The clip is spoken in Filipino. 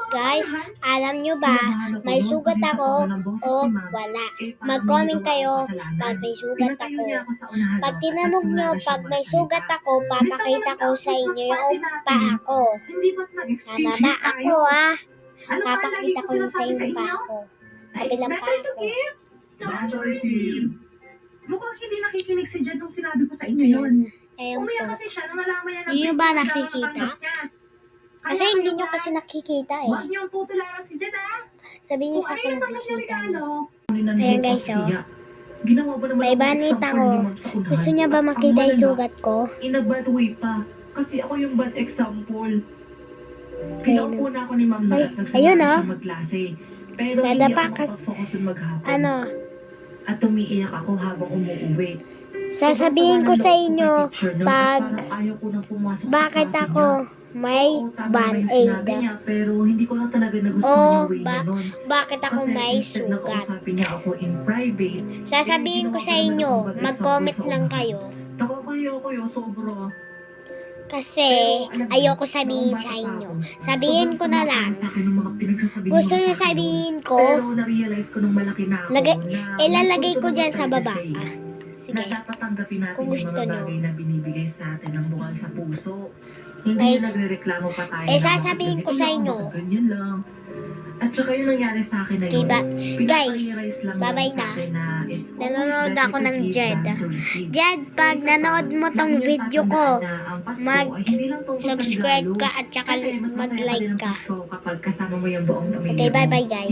Guys, alam nyo ba, may sugat ako o wala? Mag-comment kayo pag may sugat ako. Pag tinanong nyo pag may sugat ako, papakita ko sa inyo yung paa ko. Tama ba? Ako papakita ko sa inyo yung paa ko. Kabilang paa ko. Mukhang hindi nakikinig si Jed nung sinabi ko sa inyo yun. Ayun Umiyak po. kasi siya nung nalaman niya na Hindi nyo ba nakikita? Kasi hindi nyo kasi nakikita eh. Huwag niyong tutularan si Jed Sabihin nyo Kung sa ano akin yung tanggap niyang nakikita regalo. nyo. Ayan guys, Ginawa ba naman may banit ako. Gusto niya ba makita yung sugat ko? In a bad way pa. Kasi ako yung bad example. Pinaupo na ako ni Ma'am na at nagsimula ayun, siya magklase. Pero hindi Dadapa ako makapag-focus yung maghapon. At umiiyak ako habang umuuwi. Sasabihin ko sa inyo pag bakit klase ako may band-aid. Pero hindi ko lang talaga nagustuhan yung way na nun. Bakit ako Kasi may instead sugat. na kausapin niya ako in private, Sasabihin ko sa inyo, mag-comment lang kayo. Nakakayo ko yung sobra. Kasi ayoko sabihin sa inyo. Sabihin ko na lang. Gusto niyo sabihin ko? Pero na-realize ko nung malaki na ako Ilalagay ko dyan sa baba. na Sige. dapat tanggapin natin Kung yung gusto mga nyo. bagay na binibigay sa atin ng bukal sa puso. Hindi Guys, yung nagre-reklamo pa tayo. sasabihin ko sa inyo. Ganyan lang. At saka yung nangyari sa akin na yun. Diba? Guys, pinapahirays lang bye-bye lang sa akin na it's always nanonood better ako to ng give Jed. than to receive. Jed, pag Isa pa, nanood mo tong lagi niyong video ko, tatandaan na ang Pasko ay hindi lang tungkol sa subscribe regalo. ka at saka Kasi mas masaya pa mag-like din ang ka. Pasko kapag kasama mo yung buong pamilya Okay, mo. bye-bye guys.